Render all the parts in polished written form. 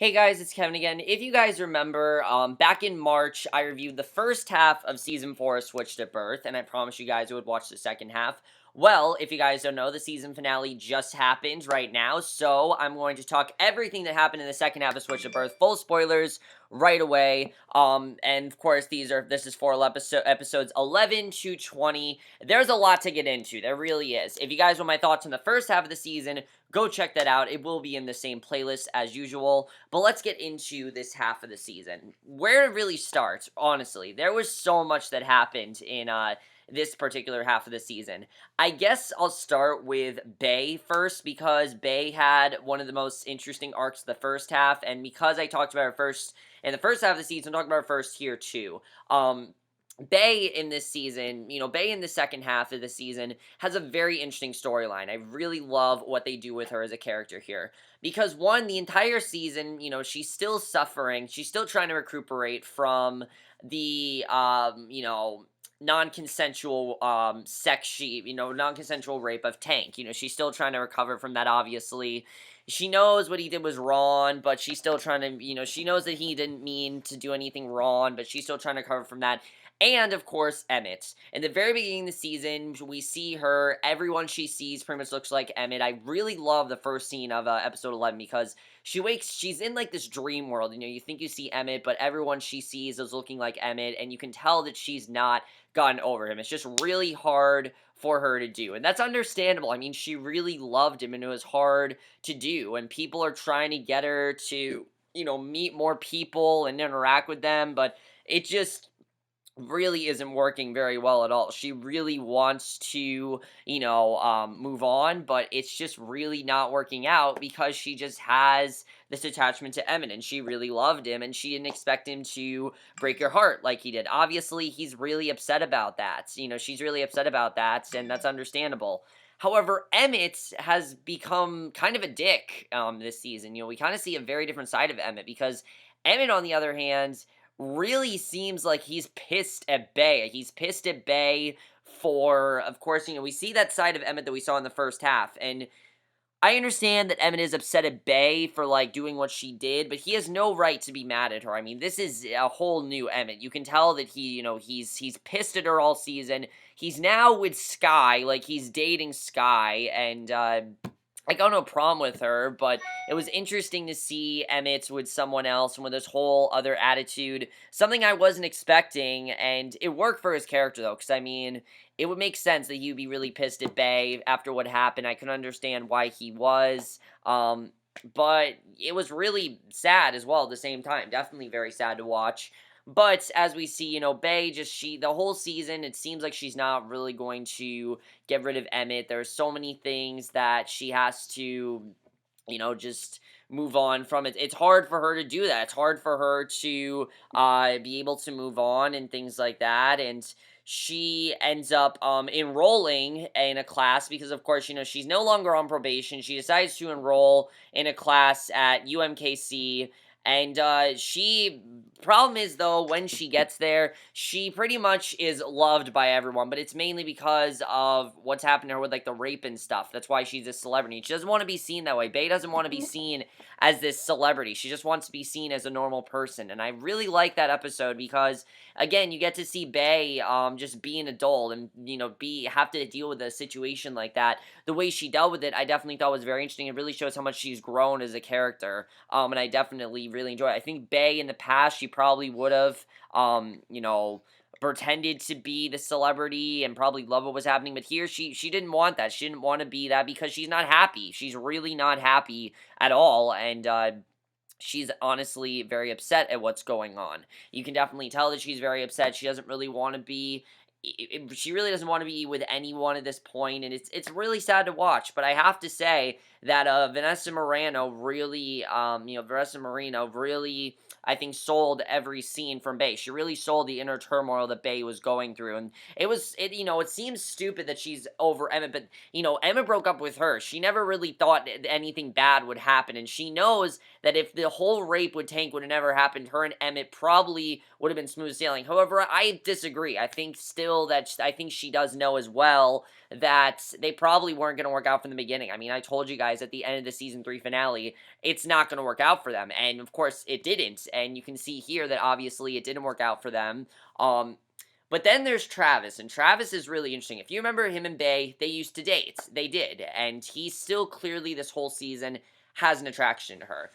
Hey guys, it's Kevin again. If you guys remember, back in March, I reviewed the first half of Season 4 of Switched at Birth, and I promised you guys I would watch the second half. Well, if you guys don't know, the season finale just happened right now, so I'm going to talk everything that happened in the second half of Switched at Birth, full spoilers, right away. And of course, this is for episodes 11 to 20. There's a lot to get into, there really is. If you guys want my thoughts on the first half of the season, go check that out. It will be in the same playlist as usual. But let's get into this half of the season. Where it really starts, honestly, there was so much that happened in this particular half of the season. I guess I'll start with Bay first, because Bay had one of the most interesting arcs of the first half, and because I talked about her first in the first half of the season, I'm talking about her first here too. Bay in this season, Bay in the second half of the season has a very interesting storyline. I really love what they do with her as a character here. Because one, the entire season, she's still suffering. She's still trying to recuperate from the, non-consensual, non-consensual rape of Tank. She's still trying to recover from that, obviously. She knows what he did was wrong, but she's still trying to, she knows that he didn't mean to do anything wrong, but she's still trying to recover from that. And, of course, Emmett. In the very beginning of the season, we see her. Everyone she sees pretty much looks like Emmett. I really love the first scene of episode 11 because she's in, like, this dream world. You think you see Emmett, but everyone she sees is looking like Emmett, and you can tell that she's not gotten over him. It's just really hard for her to do, and that's understandable. I mean, she really loved him, and it was hard to do, and people are trying to get her to, meet more people and interact with them, but it just really isn't working very well at all. She really wants to, move on, but it's just really not working out because she just has this attachment to Emmett, and she really loved him, and she didn't expect him to break her heart like he did. Obviously, he's really upset about that. She's really upset about that, and that's understandable. However, Emmett has become kind of a dick this season. We kind of see a very different side of Emmett because Emmett, on the other hand, really seems like he's pissed at Bay. He's pissed at Bay for, of course, we see that side of Emmett that we saw in the first half, and I understand that Emmett is upset at Bay for, like, doing what she did, but he has no right to be mad at her. I mean, this is a whole new Emmett. You can tell that he's pissed at her all season. He's now with Sky, like, he's dating Sky, and, I got no problem with her, but it was interesting to see Emmett with someone else and with this whole other attitude. Something I wasn't expecting, and it worked for his character, though, because, I mean, it would make sense that he'd be really pissed at Bay after what happened. I can understand why he was, but it was really sad as well at the same time. Definitely very sad to watch. But as we see, Bay the whole season, it seems like she's not really going to get rid of Emmett. There are so many things that she has to, just move on from it. It's hard for her to do that. It's hard for her to be able to move on and things like that. And she ends up enrolling in a class because, of course, she's no longer on probation. She decides to enroll in a class at UMKC. And problem is, though, when she gets there, she pretty much is loved by everyone, but it's mainly because of what's happened to her with, like, the rape and stuff. That's why she's a celebrity. She doesn't want to be seen that way. Bay doesn't want to be seen as this celebrity. She just wants to be seen as a normal person, and I really like that episode because, again, you get to see Bay, just be an adult and, have to deal with a situation like that. The way she dealt with it, I definitely thought was very interesting. It really shows how much she's grown as a character, and I definitely really enjoy it. I think Bay in the past, she probably would have, pretended to be the celebrity and probably love what was happening, but here she didn't want that. She didn't want to be that because she's not happy. She's really not happy at all, and she's honestly very upset at what's going on. You can definitely tell that she's very upset. She doesn't really want to be she really doesn't want to be with anyone at this point, and it's really sad to watch. But I have to say that Vanessa Marino really, I think, sold every scene from Bay. She really sold the inner turmoil that Bay was going through, and it seems stupid that she's over Emma, but Emma broke up with her. She never really thought that anything bad would happen, and she knows that if the whole rape with Tank would have never happened, her and Emmett probably would have been smooth sailing. However, I disagree. I think still still that I think she does know as well that they probably weren't going to work out from the beginning. I mean, I told you guys at the end of the season 3 finale, it's not going to work out for them. And of course, it didn't. And you can see here that obviously it didn't work out for them. But then there's Travis, and Travis is really interesting. If you remember him and Bay, they used to date. They did. And he still clearly this whole season has an attraction to her.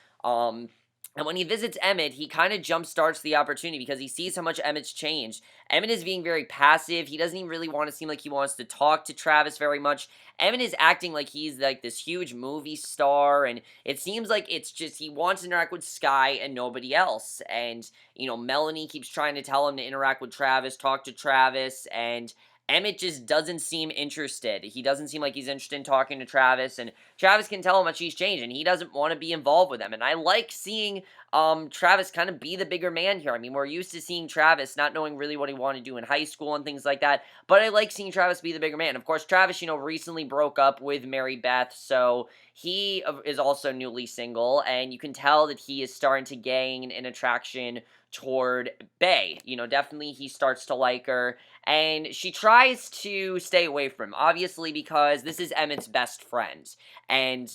And when he visits Emmett, he kind of jump starts the opportunity because he sees how much Emmett's changed. Emmett is being very passive. He doesn't even really want to seem like he wants to talk to Travis very much. Emmett is acting like he's like this huge movie star, and it seems like it's just he wants to interact with Sky and nobody else. And, Melanie keeps trying to tell him to interact with Travis, talk to Travis, and Emmett just doesn't seem interested. He doesn't seem like he's interested in talking to Travis, and Travis can tell how much he's changed, and he doesn't want to be involved with them. And I like seeing Travis kind of be the bigger man here. I mean, we're used to seeing Travis not knowing really what he wanted to do in high school and things like that, but I like seeing Travis be the bigger man. Of course, Travis, recently broke up with Mary Beth, so he is also newly single, and you can tell that he is starting to gain an attraction toward Bay. Definitely he starts to like her, and she tries to stay away from him, obviously, because this is Emmett's best friend. And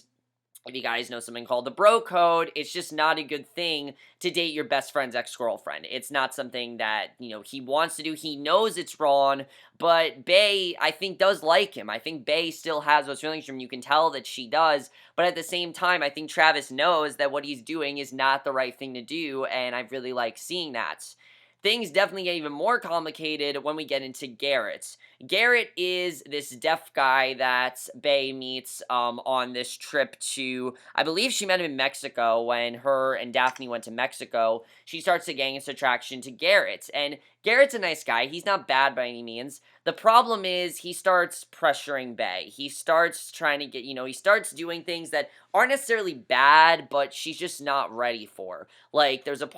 if you guys know something called the bro code, it's just not a good thing to date your best friend's ex-girlfriend. It's not something that, he wants to do. He knows it's wrong, but Bay, I think, does like him. I think Bay still has those feelings for him. You can tell that she does, but at the same time, I think Travis knows that what he's doing is not the right thing to do, and I really like seeing that. Things definitely get even more complicated when we get into Garrett. Garrett is this deaf guy that Bay meets on this trip to, I believe she met him in Mexico when her and Daphne went to Mexico. She starts to gain this attraction to Garrett, and Garrett's a nice guy. He's not bad by any means. The problem is he starts pressuring Bay. He starts trying to get, he starts doing things that aren't necessarily bad, but she's just not ready for. Like, there's an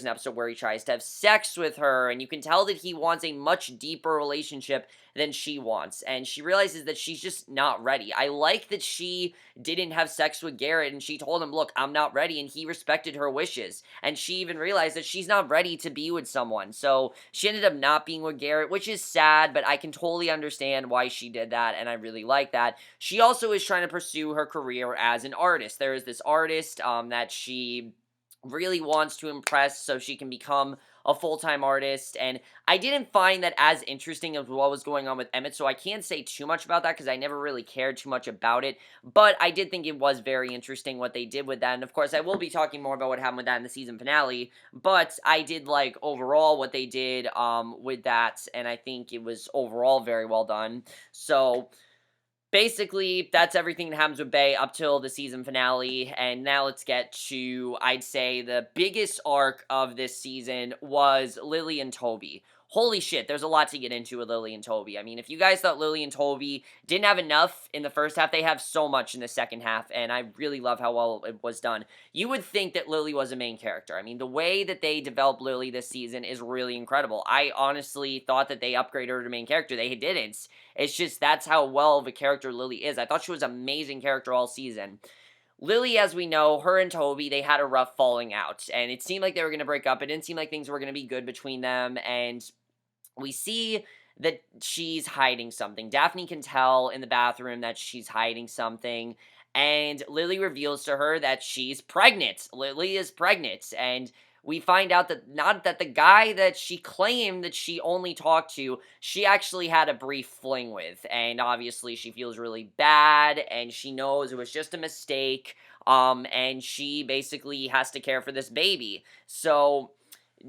episode where he tries to have sex with her, and you can tell that he wants a much deeper relationship than she wants, and she realizes that she's just not ready. I like that she didn't have sex with Garrett, and she told him, look, I'm not ready, and he respected her wishes, and she even realized that she's not ready to be with someone, so she ended up not being with Garrett, which is sad, but I can totally understand why she did that, and I really like that. She also is trying to pursue her career as an artist. There is this artist that she really wants to impress so she can become a full-time artist, and I didn't find that as interesting as what was going on with Emmett, so I can't say too much about that because I never really cared too much about it, but I did think it was very interesting what they did with that, and of course I will be talking more about what happened with that in the season finale, but I did like overall what they did with that, and I think it was overall very well done. So basically, that's everything that happens with Bay up till the season finale, and now let's get to, I'd say, the biggest arc of this season was Lilly and Toby. Holy shit, there's a lot to get into with Lilly and Toby. I mean, if you guys thought Lilly and Toby didn't have enough in the first half, they have so much in the second half, and I really love how well it was done. You would think that Lilly was a main character. I mean, the way that they developed Lilly this season is really incredible. I honestly thought that they upgraded her to main character. They didn't. It's just that's how well of a character Lilly is. I thought she was an amazing character all season. Lilly, as we know, her and Toby, they had a rough falling out, and it seemed like they were going to break up. It didn't seem like things were going to be good between them, and we see that she's hiding something. Daphne can tell in the bathroom that she's hiding something, and Lilly reveals to her that she's pregnant. Lilly is pregnant, and we find out that not that the guy that she claimed that she only talked to, she actually had a brief fling with, and obviously she feels really bad, and she knows it was just a mistake, and she basically has to care for this baby. So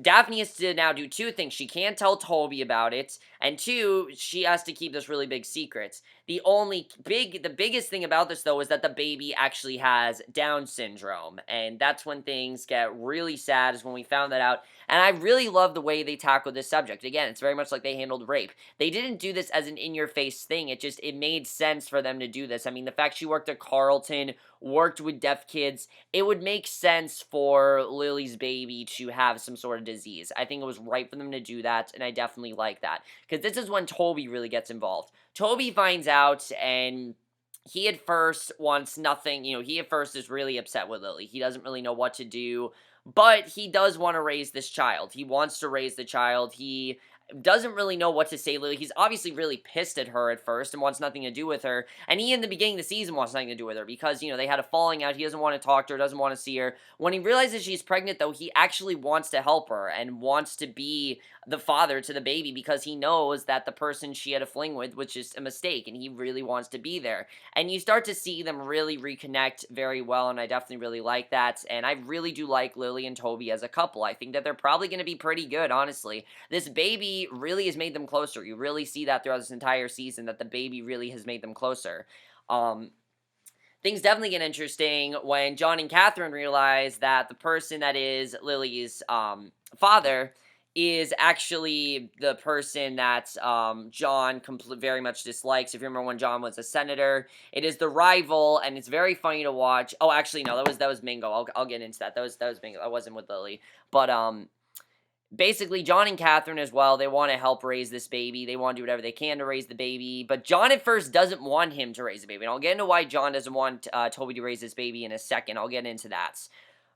Daphne has to now do two things. She can't tell Toby about it, and two, she has to keep this really big secret. The biggest thing about this, though, is that the baby actually has Down syndrome, and that's when things get really sad, is when we found that out, and I really love the way they tackled this subject. Again, it's very much like they handled rape. They didn't do this as an in-your-face thing, it made sense for them to do this. I mean, the fact she worked at Carlton, worked with deaf kids, it would make sense for Lily's baby to have some sort of disease. I think it was right for them to do that, and I definitely like that, because this is when Toby really gets involved. Toby finds out, and he at first wants nothing, he at first is really upset with Lily. He doesn't really know what to do, but he does want to raise this child. He wants to raise the child. He doesn't really know what to say to Lily. He's obviously really pissed at her at first and wants nothing to do with her. And he, in the beginning of the season, wants nothing to do with her because, they had a falling out. He doesn't want to talk to her, doesn't want to see her. When he realizes she's pregnant, though, he actually wants to help her and wants to be the father to the baby because he knows that the person she had a fling with was just a mistake and he really wants to be there. And you start to see them really reconnect very well, and I definitely really like that. And I really do like Lily and Toby as a couple. I think that they're probably going to be pretty good, honestly. This baby really has made them closer. You really see that throughout this entire season, that the baby really has made them closer. Things definitely get interesting when John and Kathryn realize that the person that is Lily's father is actually the person that John very much dislikes. If you remember when John was a senator, it is the rival, and it's very funny to watch. Oh, actually, no, that was Mingo. I'll get into that. That was Mingo. I wasn't with Lily, but basically, John and Kathryn as well, they want to help raise this baby. They want to do whatever they can to raise the baby. But John at first doesn't want him to raise the baby. And I'll get into why John doesn't want Toby to raise this baby in a second. I'll get into that.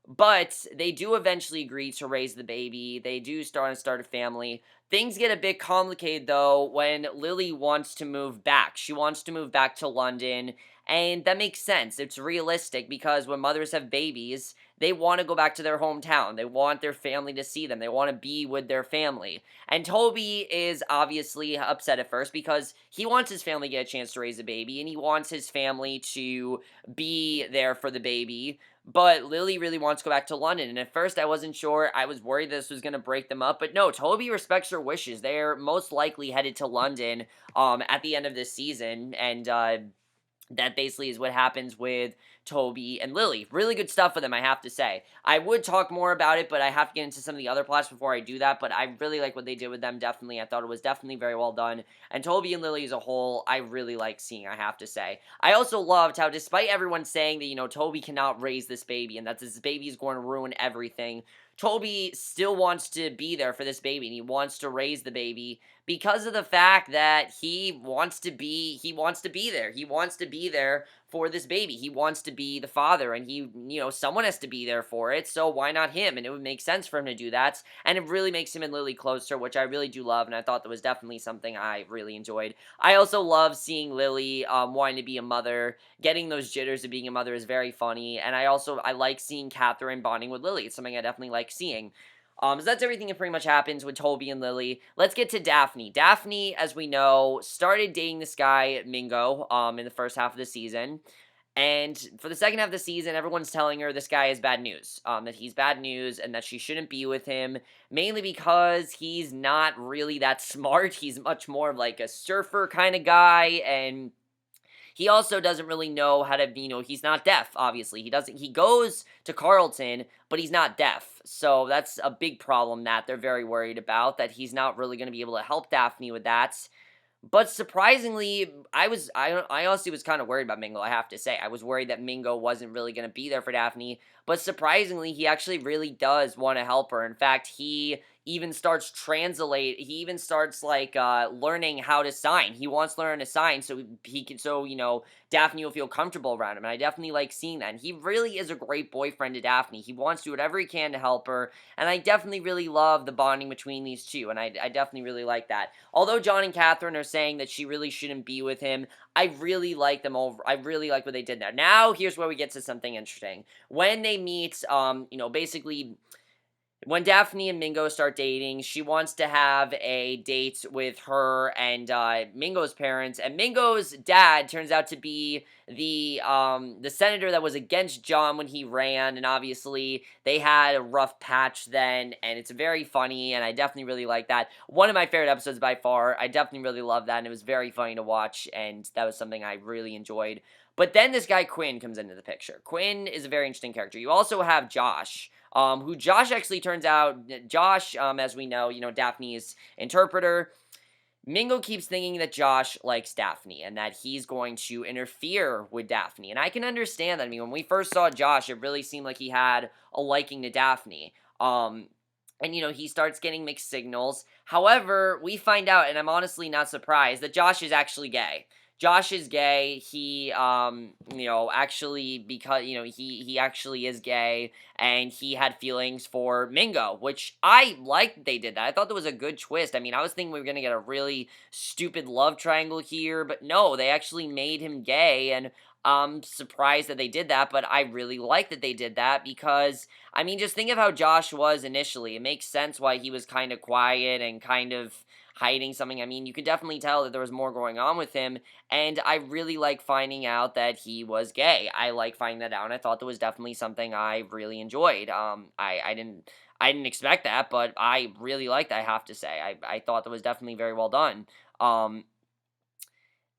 But they do eventually agree to raise the baby. They do start a family. Things get a bit complicated, though, when Lily wants to move back. She wants to move back to London. And that makes sense. It's realistic because when mothers have babies, they want to go back to their hometown. They want their family to see them. They want to be with their family. And Toby is obviously upset at first because he wants his family to get a chance to raise a baby, and he wants his family to be there for the baby. But Lily really wants to go back to London, and at first I wasn't sure. I was worried this was going to break them up, but no, Toby respects her wishes. They're most likely headed to London at the end of this season, and that basically is what happens with Toby and Lily. Really good stuff for them, I have to say. I would talk more about it, but I have to get into some of the other plots before I do that, but I really like what they did with them, definitely. I thought it was definitely very well done. And Toby and Lily as a whole, I really like seeing, I have to say. I also loved how, despite everyone saying that, Toby cannot raise this baby, and that this baby is going to ruin everything, Toby still wants to be there for this baby, and he wants to raise the baby because of the fact that he wants to be there. He wants to be there for this baby. He wants to be the father, and someone has to be there for it, so why not him? And it would make sense for him to do that, and it really makes him and Lily closer, which I really do love, and I thought that was definitely something I really enjoyed. I also love seeing Lily wanting to be a mother. Getting those jitters of being a mother is very funny, and I like seeing Kathryn bonding with Lily. It's something I definitely like seeing. So that's everything that pretty much happens with Toby and Lily. Let's get to Daphne. Daphne, as we know, started dating this guy, Mingo, in the first half of the season. And for the second half of the season, everyone's telling her this guy is bad news. That he's bad news and that she shouldn't be with him. Mainly because he's not really that smart. He's much more of like a surfer kind of guy, and he also doesn't really know how to, he's not deaf, obviously. He goes to Carlton, but he's not deaf. So that's a big problem that they're very worried about, that he's not really going to be able to help Daphne with that. But surprisingly, I honestly was kind of worried about Mingo, I have to say. I was worried that Mingo wasn't really going to be there for Daphne, but surprisingly, he actually really does want to help her. In fact, he even starts like learning how to sign. He wants to learn to sign so Daphne will feel comfortable around him, and I definitely like seeing that. And he really is a great boyfriend to Daphne. He wants to do whatever he can to help her, and I definitely really love the bonding between these two, and I definitely really like that. Although John and Kathryn are saying that she really shouldn't be with him, I really like them over. I really like what they did there. Now, here's where we get to something interesting. When they meet, basically, when Daphne and Mingo start dating, she wants to have a date with her and Mingo's parents, and Mingo's dad turns out to be the senator that was against John when he ran, and obviously they had a rough patch then, and it's very funny, and I definitely really like that. One of my favorite episodes by far. I definitely really love that, and it was very funny to watch, and that was something I really enjoyed. But then this guy Quinn comes into the picture. Quinn is a very interesting character. You also have Josh, who Josh actually turns out, as we know, Daphne's interpreter. Mingo keeps thinking that Josh likes Daphne and that he's going to interfere with Daphne. And I can understand that. I mean, when we first saw Josh, it really seemed like he had a liking to Daphne. And, he starts getting mixed signals. However, we find out, and I'm honestly not surprised, that Josh is actually gay. Josh is gay. He, actually, because, he actually is gay, and he had feelings for Mingo, which I liked that they did that. I thought that was a good twist. I mean, I was thinking we were going to get a really stupid love triangle here, but no, they actually made him gay, and I'm surprised that they did that, but I really like that they did that because, I mean, just think of how Josh was initially. It makes sense why he was kind of quiet and kind of hiding something. I mean, you could definitely tell that there was more going on with him, and I really like finding out that he was gay. I like finding that out, and I thought that was definitely something I really enjoyed. I didn't expect that, but I really liked that, I have to say. I thought that was definitely very well done. Um,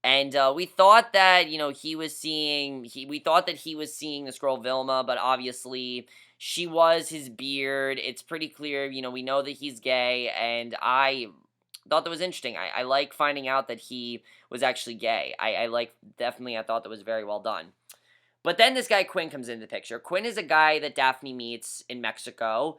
and we thought that we thought that he was seeing this girl Vilma, but obviously she was his beard. It's pretty clear, we know that he's gay, and I thought that was interesting. I like finding out that he was actually gay. I like definitely I thought that was very well done. But then this guy Quinn comes into the picture. Quinn is a guy that Daphne meets in Mexico,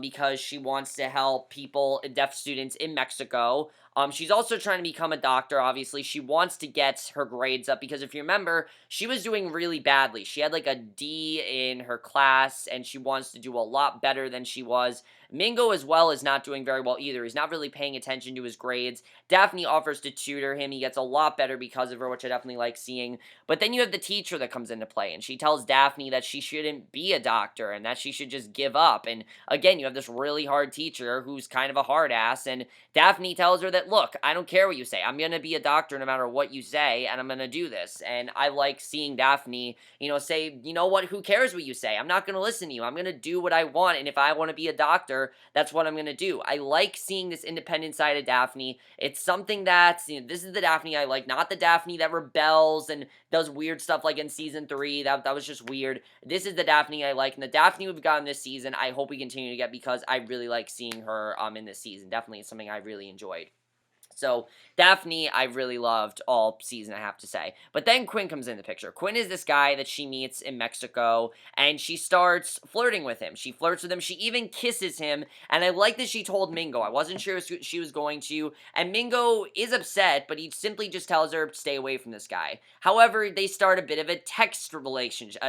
because she wants to help people, deaf students in Mexico. She's also trying to become a doctor, obviously. She wants to get her grades up because if you remember, she was doing really badly. She had like a D in her class, and she wants to do a lot better than she was. Mingo as well is not doing very well either. He's not really paying attention to his grades. Daphne offers to tutor him. He gets a lot better because of her, which I definitely like seeing. But then you have the teacher that comes into play, and she tells Daphne that she shouldn't be a doctor and that she should just give up. And again, you have this really hard teacher who's kind of a hard ass, and Daphne tells her that, look, I don't care what you say. I'm going to be a doctor no matter what you say, and I'm going to do this. And I like seeing Daphne, say, you know what, who cares what you say? I'm not going to listen to you. I'm going to do what I want, and if I want to be a doctor, that's what I'm going to do. I like seeing this independent side of Daphne. It's something that's, this is the Daphne I like, not the Daphne that rebels and does weird stuff like in season 3. That was just weird. This is the Daphne I like, and the Daphne we've gotten this season, I hope we continue to get because I really like seeing her in this season. Definitely something I really enjoyed. So, Daphne, I really loved all season, I have to say. But then Quinn comes in the picture. Quinn is this guy that she meets in Mexico, and she starts flirting with him. She flirts with him. She even kisses him, and I like that she told Mingo. I wasn't sure she was going to, and Mingo is upset, but he simply just tells her, stay away from this guy. However, they start a bit of a text relationship.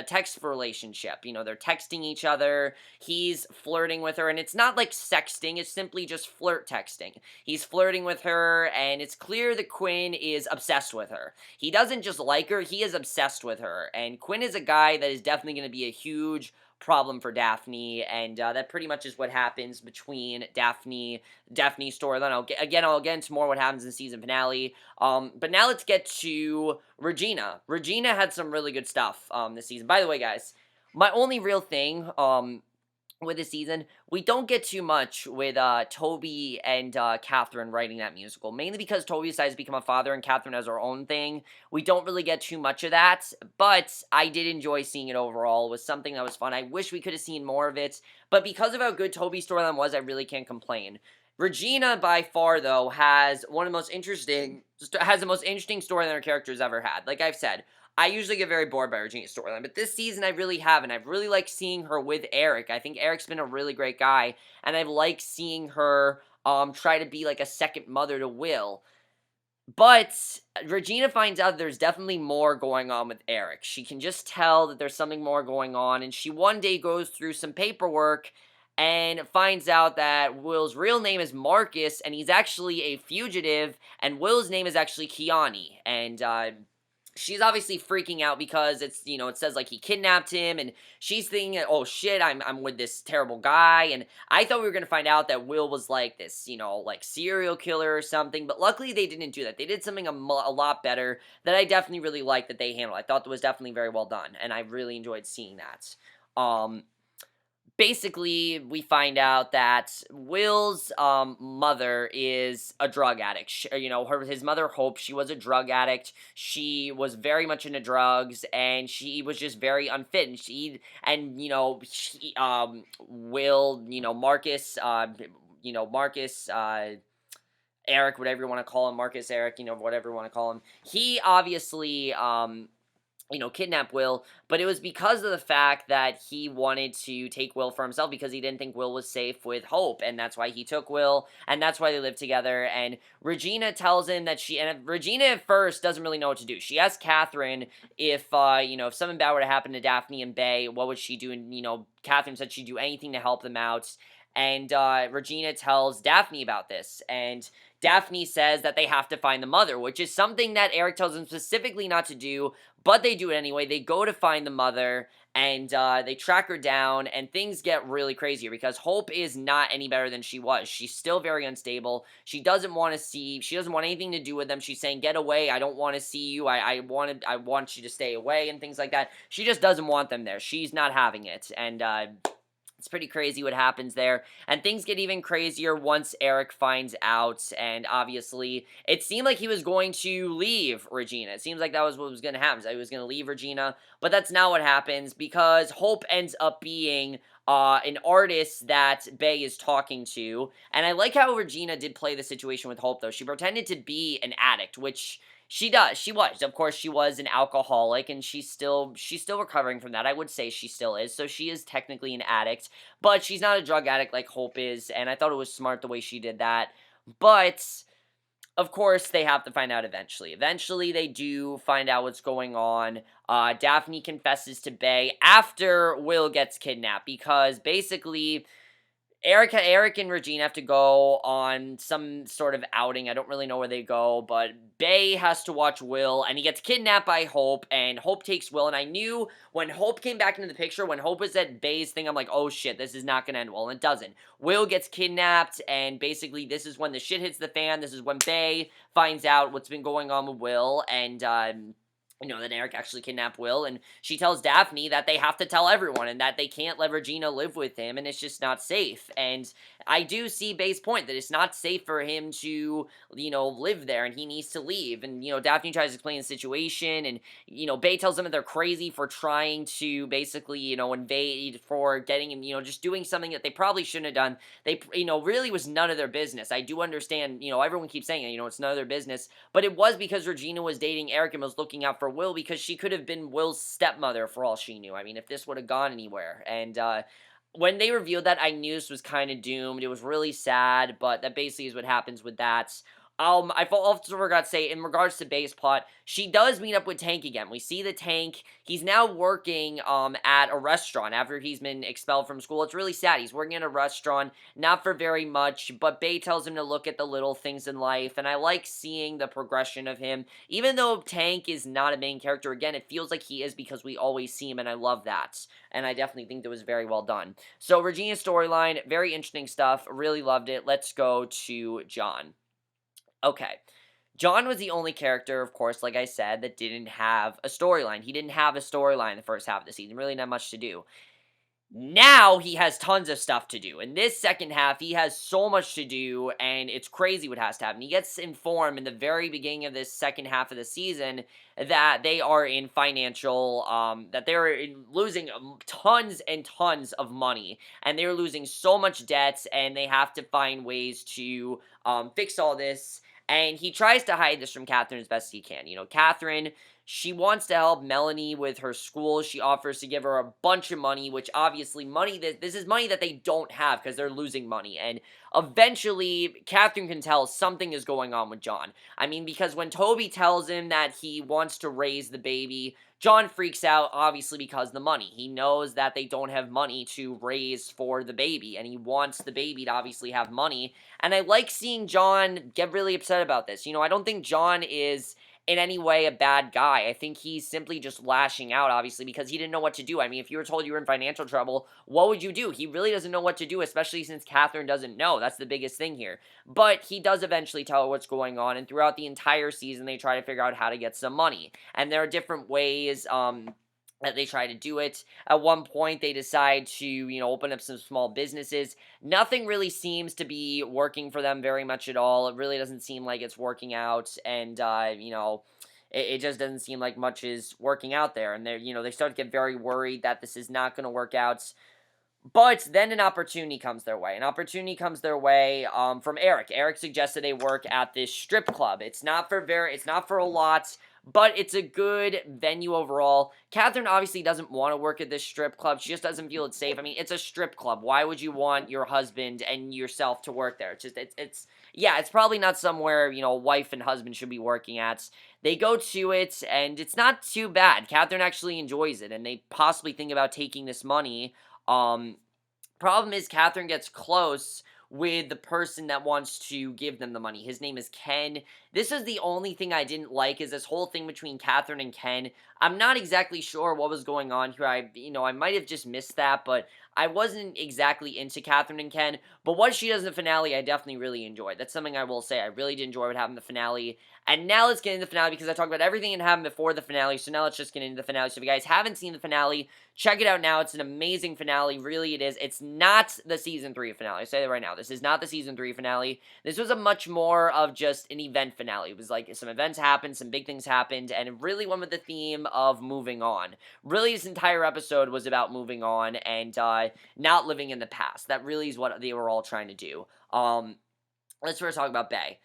They're texting each other. He's flirting with her, and it's not like sexting. It's simply just flirt texting. He's flirting with her, and it's clear that Quinn is obsessed with her. He doesn't just like her, he is obsessed with her, and Quinn is a guy that is definitely going to be a huge problem for Daphne, and that pretty much is what happens between Daphne's storyline. I'll get into more what happens in the season finale, but now let's get to Regina. Regina had some really good stuff this season. By the way, guys, my only real thing with this season, we don't get too much with Toby and Kathryn writing that musical, mainly because Toby decides to become a father and Kathryn has her own thing. We don't really get too much of that, but I did enjoy seeing it overall. It was something that was fun. I wish we could have seen more of it, but because of how good Toby's storyline was, I really can't complain. Regina, by far, though, has the most interesting storyline her character's ever had. Like I've said, I usually get very bored by Regina's storyline, but this season I really haven't. I've really liked seeing her with Eric. I think Eric's been a really great guy, and I've liked seeing her try to be like a second mother to Will. But Regina finds out there's definitely more going on with Eric. She can just tell that there's something more going on, and she one day goes through some paperwork and finds out that Will's real name is Marcus, and he's actually a fugitive, and Will's name is actually Kiani, and she's obviously freaking out because it says like he kidnapped him, and she's thinking, oh shit, I'm with this terrible guy, and I thought we were gonna find out that Will was like this, like serial killer or something, but luckily they didn't do that. They did something a lot better that I definitely really liked that they handled. I thought that was definitely very well done, and I really enjoyed seeing that. Basically, we find out that Will's mother is a drug addict. His mother Hope, she was a drug addict. She was very much into drugs, and she was just very unfit. Will, Marcus, Eric, whatever you want to call him, Marcus, Eric, whatever you want to call him. He obviously kidnap Will, but it was because of the fact that he wanted to take Will for himself because he didn't think Will was safe with Hope, and that's why he took Will, and that's why they lived together. And Regina tells him that and Regina at first doesn't really know what to do. She asks Kathryn if something bad were to happen to Daphne and Bay, what would she do? And, Kathryn said she'd do anything to help them out. And Regina tells Daphne about this, and Daphne says that they have to find the mother, which is something that Eric tells them specifically not to do, but they do it anyway. They go to find the mother, and they track her down, and things get really crazier because Hope is not any better than she was. She's still very unstable. She doesn't want anything to do with them. She's saying, "Get away! I don't want to see you. I want you to stay away," and things like that. She just doesn't want them there. She's not having it, and it's pretty crazy what happens there. And things get even crazier once Eric finds out. And obviously, it seemed like he was going to leave Regina. It seems like that was what was going to happen. So he was going to leave Regina. But that's not what happens because Hope ends up being an artist that Bay is talking to. And I like how Regina did play the situation with Hope, though. She pretended to be an addict, which she does. She was. Of course, she was an alcoholic, and she's still recovering from that. I would say she still is. So she is technically an addict, but she's not a drug addict like Hope is, and I thought it was smart the way she did that. But of course, they have to find out eventually. Eventually, they do find out what's going on. Daphne confesses to Bay after Will gets kidnapped because basically Eric and Regina have to go on some sort of outing. I don't really know where they go, but Bay has to watch Will, and he gets kidnapped by Hope, and Hope takes Will, and I knew when Hope came back into the picture, when Hope was at Bay's thing, I'm like, oh shit, this is not gonna end well, and it doesn't. Will gets kidnapped, and basically this is when the shit hits the fan. This is when Bay finds out what's been going on with Will, and, that Eric actually kidnapped Will, and she tells Daphne that they have to tell everyone, and that they can't let Regina live with him, and it's just not safe. And I do see Bay's point, that it's not safe for him to, live there, and he needs to leave. And, Daphne tries to explain the situation, and, Bay tells them that they're crazy for trying to basically, invade, for getting him, just doing something that they probably shouldn't have done. They, really was none of their business. I do understand, everyone keeps saying it, it's none of their business, but it was because Regina was dating Eric and was looking out for Will, because she could have been Will's stepmother for all she knew. I mean, if this would have gone anywhere. And when they revealed that, I knew this was kind of doomed. It was really sad, but that basically is what happens with that. I also forgot to say, in regards to Bay's plot, she does meet up with Tank again. We see the Tank. He's now working at a restaurant after he's been expelled from school. It's really sad. He's working at a restaurant, not for very much, but Bay tells him to look at the little things in life, and I like seeing the progression of him. Even though Tank is not a main character, again, it feels like he is because we always see him, and I love that. And I definitely think that was very well done. So, Regina's storyline, very interesting stuff. Really loved it. Let's go to John. Okay. John was the only character, of course, like I said, that didn't have a storyline. He didn't have a storyline the first half of the season. Really not much to do. Now he has tons of stuff to do. In this second half, he has so much to do, and it's crazy what has to happen. He gets informed in the very beginning of this second half of the season that they are in financial, that they're losing tons and tons of money, and they're losing so much debt, and they have to find ways to fix all this. And he tries to hide this from Kathryn as best he can. Kathryn, she wants to help Melanie with her school. She offers to give her a bunch of money, which obviously this is money that they don't have because they're losing money. And eventually, Kathryn can tell something is going on with John. I mean, because when Toby tells him that he wants to raise the baby, John freaks out, obviously, because of the money. He knows that they don't have money to raise for the baby, and he wants the baby to obviously have money. And I like seeing John get really upset about this. I don't think John is in any way a bad guy. I think he's simply just lashing out, obviously, because he didn't know what to do. I mean, if you were told you were in financial trouble, what would you do? He really doesn't know what to do, especially since Kathryn doesn't know. That's the biggest thing here. But he does eventually tell her what's going on, and throughout the entire season, they try to figure out how to get some money. And there are different ways, that they try to do it. At one point, they decide to, open up some small businesses. Nothing really seems to be working for them very much at all. It really doesn't seem like it's working out, and, it just doesn't seem like much is working out there. And they start to get very worried that this is not going to work out. But then an opportunity comes their way. An opportunity comes their way from Eric. Eric suggested they work at this strip club. It's not for a lot, but it's a good venue overall. Kathryn obviously doesn't want to work at this strip club. She just doesn't feel it's safe. I mean, it's a strip club. Why would you want your husband and yourself to work there? Yeah, it's probably not somewhere, a wife and husband should be working at. They go to it, and it's not too bad. Kathryn actually enjoys it, and they possibly think about taking this money. Problem is, Kathryn gets close with the person that wants to give them the money. His name is Ken. This is the only thing I didn't like, is this whole thing between Kathryn and Ken. I'm not exactly sure what was going on here. I might have just missed that, but I wasn't exactly into Kathryn and Ken. But what she does in the finale, I definitely really enjoyed. That's something I will say. I really did enjoy what happened in the finale. And now let's get into the finale, because I talked about everything that happened before the finale, so now let's just get into the finale. So if you guys haven't seen the finale, check it out now. It's an amazing finale. Really, it is. It's not the Season 3 finale. I say that right now. This is not the Season 3 finale. This was a much more of just an event finale. It was like some events happened, some big things happened, and it really went with the theme of moving on. Really, this entire episode was about moving on and not living in the past. That really is what they were all trying to do. Let's first talk about Bay.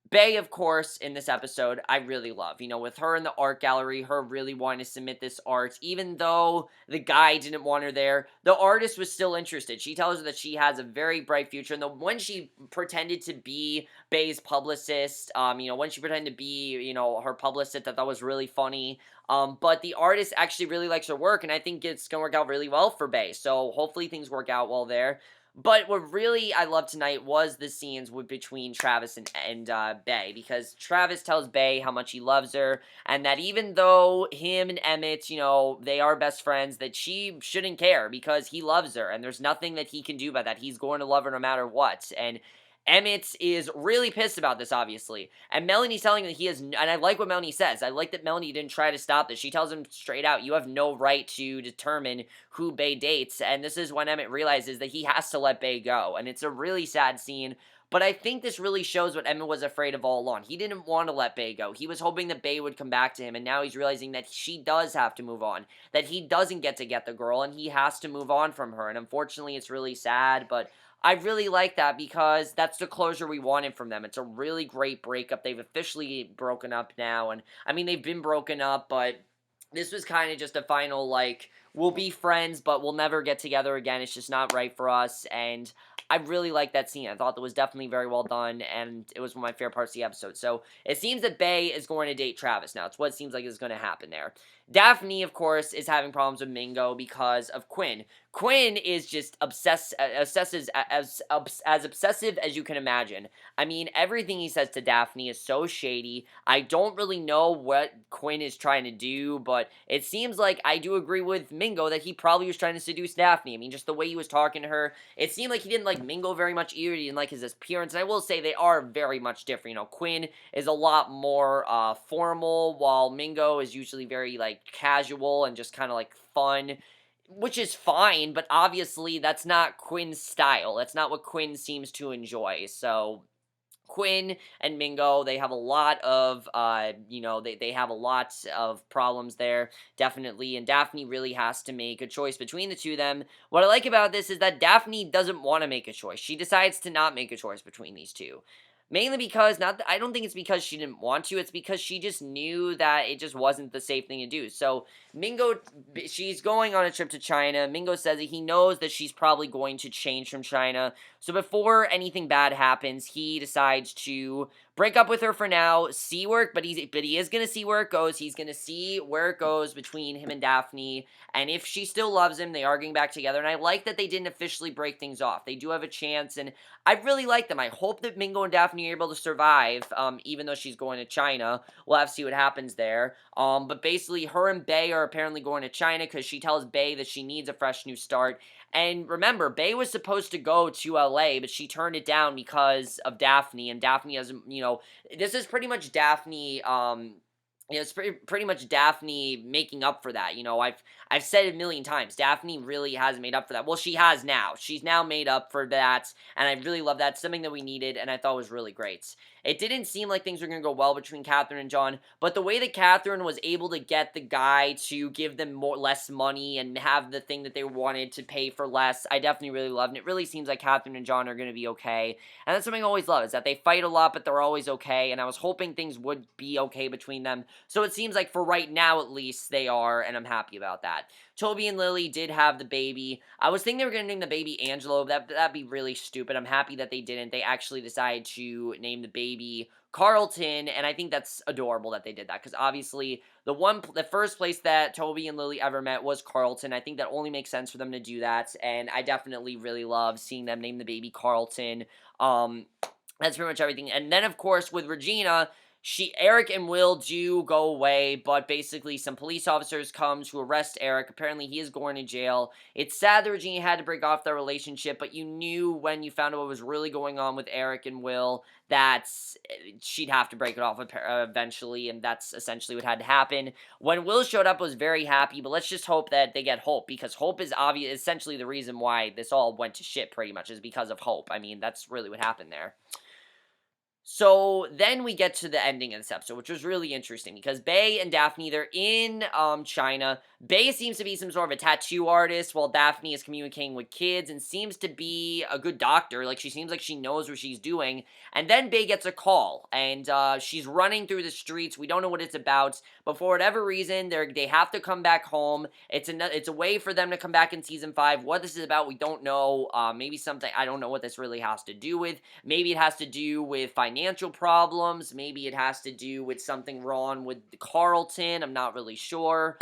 Bay, of course, in this episode, I really love. With her in the art gallery, her really wanting to submit this art, even though the guy didn't want her there, the artist was still interested. She tells her that she has a very bright future, and when she pretended to be Bay's publicist, when she pretended to be, her publicist, that was really funny. But the artist actually really likes her work, and I think it's gonna work out really well for Bay, so hopefully things work out well there. But what really I loved tonight was the scenes between Travis and Bay, because Travis tells Bay how much he loves her, and that even though him and Emmett, they are best friends, that she shouldn't care because he loves her, and there's nothing that he can do about that. He's going to love her no matter what, and Emmett is really pissed about this, obviously. And Melanie's telling him that and I like what Melanie says. I like that Melanie didn't try to stop this. She tells him straight out, you have no right to determine who Bay dates. And this is when Emmett realizes that he has to let Bay go. And it's a really sad scene. But I think this really shows what Emmett was afraid of all along. He didn't want to let Bay go. He was hoping that Bay would come back to him. And now he's realizing that she does have to move on. That he doesn't get the girl. And he has to move on from her. And unfortunately, it's really sad. But I really like that, because that's the closure we wanted from them. It's a really great breakup. They've officially broken up now, and I mean, they've been broken up, but this was kind of just a final, like, we'll be friends, but we'll never get together again. It's just not right for us, and I really like that scene. I thought that was definitely very well done, and it was one of my favorite parts of the episode. So, it seems that Bay is going to date Travis now. It's what it seems like is going to happen there. Daphne, of course, is having problems with Mingo because of Quinn. Quinn is just as obsessive as you can imagine. I mean, everything he says to Daphne is so shady. I don't really know what Quinn is trying to do, but it seems like I do agree with Mingo that he probably was trying to seduce Daphne. I mean, just the way he was talking to her, it seemed like he didn't like Mingo very much either. He didn't like his appearance, and I will say they are very much different. Quinn is a lot more formal, while Mingo is usually very, like, casual and just kind of, like, fun, which is fine, but obviously that's not Quinn's style. That's not what Quinn seems to enjoy. So Quinn and Mingo, they have a lot of, they have a lot of problems there, definitely, and Daphne really has to make a choice between the two of them. What I like about this is that Daphne doesn't want to make a choice. She decides to not make a choice between these two. Mainly because, I don't think it's because she didn't want to, it's because she just knew that it just wasn't the safe thing to do. So, Mingo, she's going on a trip to China. Mingo says that he knows that she's probably going to change from China. So before anything bad happens, he decides to break up with her for now, see where, but he is going to see where it goes. He's going to see where it goes between him and Daphne, and if she still loves him, they are getting back together, and I like that they didn't officially break things off. They do have a chance, and I really like them. I hope that Mingo and Daphne are able to survive, even though she's going to China. We'll have to see what happens there. But basically, her and Bay are apparently going to China because she tells Bay that she needs a fresh new start. And remember, Bay was supposed to go to LA, but she turned it down because of Daphne, and Daphne hasn't, this is pretty much Daphne, it's pretty much Daphne making up for that. I've said it a million times. Daphne really has made up for that. Well, she has now. She's now made up for that, and I really love that. It's something that we needed, and I thought was really great. It didn't seem like things were going to go well between Kathryn and John, but the way that Kathryn was able to get the guy to give them less money and have the thing that they wanted to pay for less, I definitely really loved, and it really seems like Kathryn and John are going to be okay, and that's something I always love, is that they fight a lot, but they're always okay, and I was hoping things would be okay between them, So it seems like for right now, at least, they are, and I'm happy about that. Toby and Lily did have the baby. I was thinking they were going to name the baby Angelo. That'd be really stupid. I'm happy that they didn't. They actually decided to name the baby Carlton, and I think that's adorable that they did that, because obviously the first place that Toby and Lily ever met was Carlton. I think that only makes sense for them to do that, and I definitely really love seeing them name the baby Carlton. That's pretty much everything. And then, of course, with Regina, Eric and Will do go away, but basically some police officers come to arrest Eric. Apparently, he is going to jail. It's sad that Regina had to break off their relationship, but you knew when you found out what was really going on with Eric and Will that she'd have to break it off eventually, and that's essentially what had to happen. When Will showed up, I was very happy, but let's just hope that they get Hope, because Hope is essentially the reason why this all went to shit, pretty much, is because of Hope. I mean, that's really what happened there. So then we get to the ending of this episode, which was really interesting because Bay and Daphne, they're in China. Bay seems to be some sort of a tattoo artist, while Daphne is communicating with kids and seems to be a good doctor. Like, she seems like she knows what she's doing. And then Bay gets a call, and she's running through the streets. We don't know what it's about, but for whatever reason, they have to come back home. It's a way for them to come back in season 5. What this is about, we don't know. Maybe something, I don't know what this really has to do with. Maybe it has to do with financial problems. Maybe it has to do with something wrong with Carlton. I'm not really sure.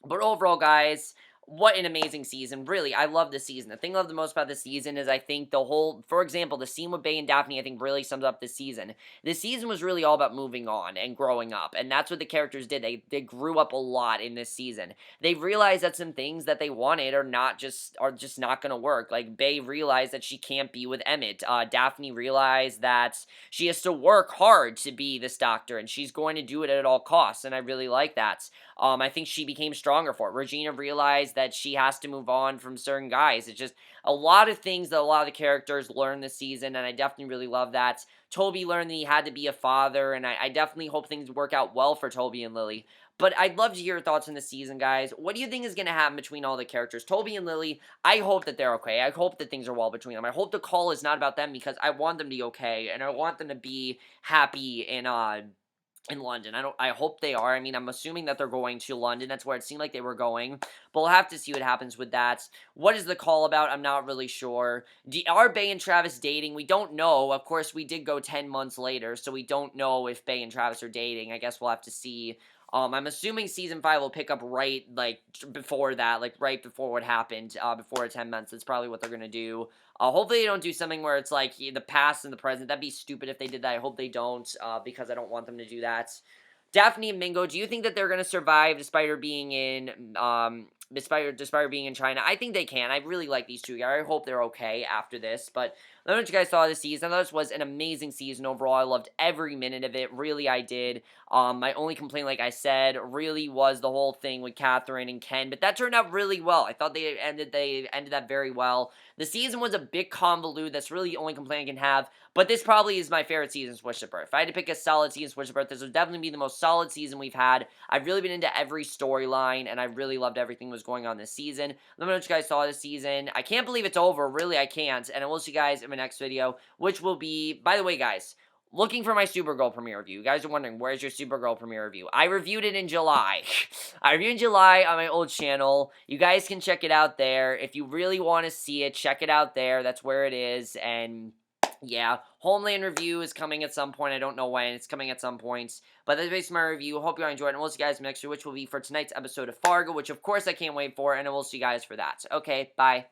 But overall, guys, what an amazing season. Really, I love this season. The thing I love the most about this season is I think for example, the scene with Bay and Daphne, I think really sums up this season. This season was really all about moving on and growing up, and that's what the characters did. They grew up a lot in this season. They realized that some things that they wanted are just not going to work. Like, Bay realized that she can't be with Emmett. Daphne realized that she has to work hard to be this doctor, and she's going to do it at all costs, and I really like that. I think she became stronger for it. Regina realized that she has to move on from certain guys. It's just a lot of things that a lot of the characters learned this season, and I definitely really love that. Toby learned that he had to be a father, and I definitely hope things work out well for Toby and Lily. But I'd love to hear your thoughts on this season, guys. What do you think is going to happen between all the characters? Toby and Lily, I hope that they're okay. I hope that things are well between them. I hope the call is not about them, because I want them to be okay, and I want them to be happy in London. I hope they are. I mean, I'm assuming that they're going to London. That's where it seemed like they were going. But we'll have to see what happens with that. What is the call about? I'm not really sure. Are Bay and Travis dating? We don't know. Of course, we did go 10 months later, so we don't know if Bay and Travis are dating. I guess we'll have to see. I'm assuming season 5 will pick up right, like, before that, like, right before what happened, before 10 months. That's probably what they're gonna do. Hopefully they don't do something where it's, like, the past and the present. That'd be stupid if they did that. I hope they don't, because I don't want them to do that. Daphne and Mingo, do you think that they're gonna survive despite her being in, despite her being in China? I think they can. I really like these two guys. I hope they're okay after this, but let me know what you guys thought of this season. I thought this was an amazing season overall. I loved every minute of it. Really, I did. My only complaint, like I said, really was the whole thing with Kathryn and Ken, but that turned out really well. I thought they ended that very well. The season was a bit convoluted. That's really the only complaint I can have, but this probably is my favorite season, Switch at Birth. If I had to pick a solid season, Switch at Birth, this would definitely be the most solid season we've had. I've really been into every storyline, and I really loved everything that was going on this season. Let me know what you guys saw this season. I can't believe it's over. Really, I can't. And I will see you guys in my next video, which will be, by the way, guys, looking for my Supergirl premiere review. You guys are wondering, where's your Supergirl premiere review? I reviewed it in July. I reviewed in July on my old channel. You guys can check it out there. If you really want to see it, check it out there. That's where it is. And yeah, Homeland review is coming at some point. I don't know when. It's coming at some point. But that's basically my review. Hope you all enjoyed it. And we'll see you guys next week, which will be for tonight's episode of Fargo, which of course I can't wait for. And I will see you guys for that. Okay, bye.